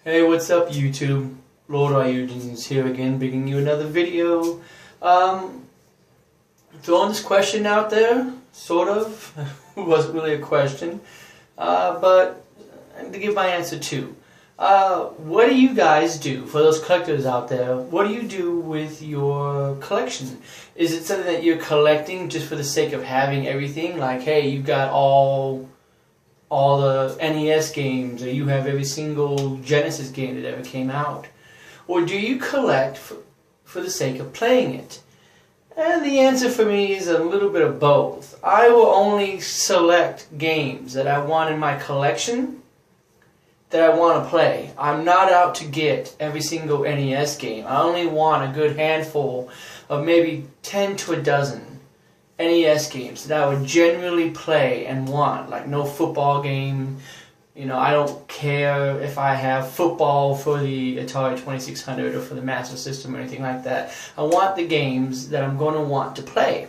Hey, what's up YouTube? Lord Eugenes here again, bringing you another video. Throwing this question out there, sort of. It wasn't really a question, but to give my answer too. What do you guys do, for those collectors out there, what do you do with your collection? Is it something that you're collecting just for the sake of having everything? Like, hey, you've got all the NES games, or you have every single Genesis game that ever came out? Or do you collect for the sake of playing it? And the answer for me is a little bit of both. I will only select games that I want in my collection that I want to play. I'm not out to get every single NES game. I only want a good handful of maybe 10 to a dozen NES games that I would genuinely play and want. Like no football game. You know, I don't care if I have football for the Atari 2600 or for the Master System or anything like that. I want the games that I'm going to want to play.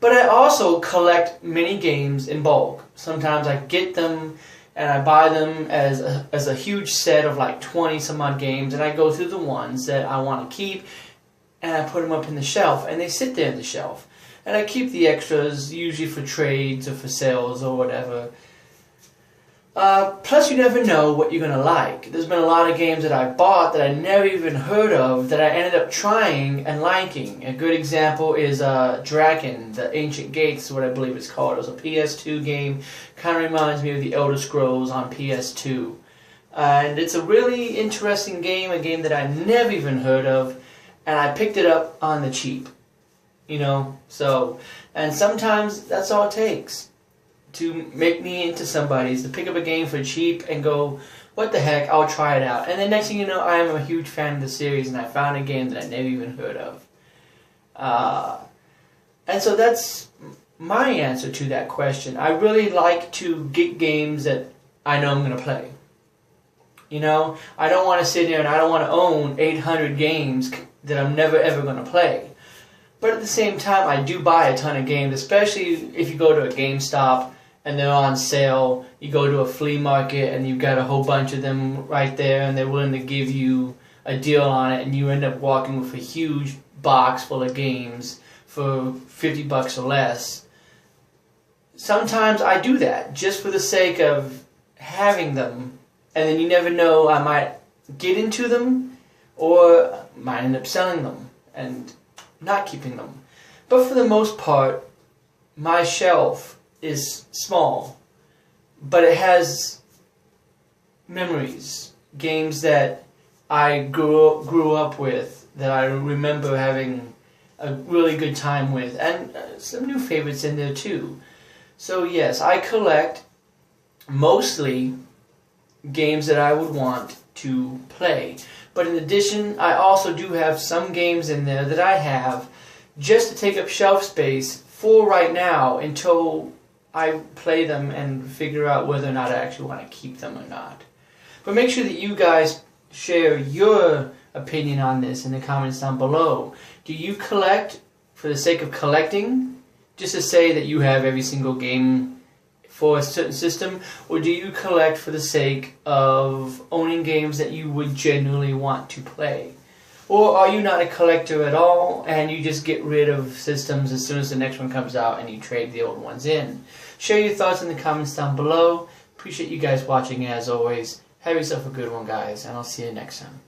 But I also collect many games in bulk. Sometimes I get them and I buy them as a huge set of like 20 some odd games, and I go through the ones that I want to keep and I put them up in the shelf, and they sit there in the shelf. And I keep the extras, usually for trades or for sales or whatever. Plus, you never know what you're going to like. There's been a lot of games that I bought that I never even heard of that I ended up trying and liking. A good example is Dragon, the Ancient Gates, is what I believe it's called. It was a PS2 game. Kind of reminds me of the Elder Scrolls on PS2. And it's a really interesting game, a game that I never even heard of, and I picked it up on the cheap. You know, so, and sometimes that's all it takes to make me into somebody's, to pick up a game for cheap and go, what the heck, I'll try it out. And the next thing you know, I am a huge fan of the series, and I found a game that I never even heard of. And so that's my answer to that question. I really like to get games that I know I'm going to play. You know, I don't want to sit here and I don't want to own 800 games that I'm never ever going to play. But at the same time, I do buy a ton of games, especially if you go to a GameStop and they're on sale. You go to a flea market and you've got a whole bunch of them right there, and they're willing to give you a deal on it, and you end up walking with a huge box full of games for $50 or less. Sometimes I do that just for the sake of having them, and then you never know, I might get into them or might end up selling them and not keeping them. But for the most part, my shelf is small, but it has memories, games that I grew up with, that I remember having a really good time with, and some new favorites in there too. So yes, I collect mostly games that I would want to play. But in addition, I also do have some games in there that I have just to take up shelf space for right now until I play them and figure out whether or not I actually want to keep them or not. But make sure that you guys share your opinion on this in the comments down below. Do you collect for the sake of collecting, just to say that you have every single game for a certain system, or do you collect for the sake of owning games that you would genuinely want to play? Or are you not a collector at all and you just get rid of systems as soon as the next one comes out and you trade the old ones in? Share your thoughts in the comments down below. Appreciate you guys watching as always. Have yourself a good one, guys, and I'll see you next time.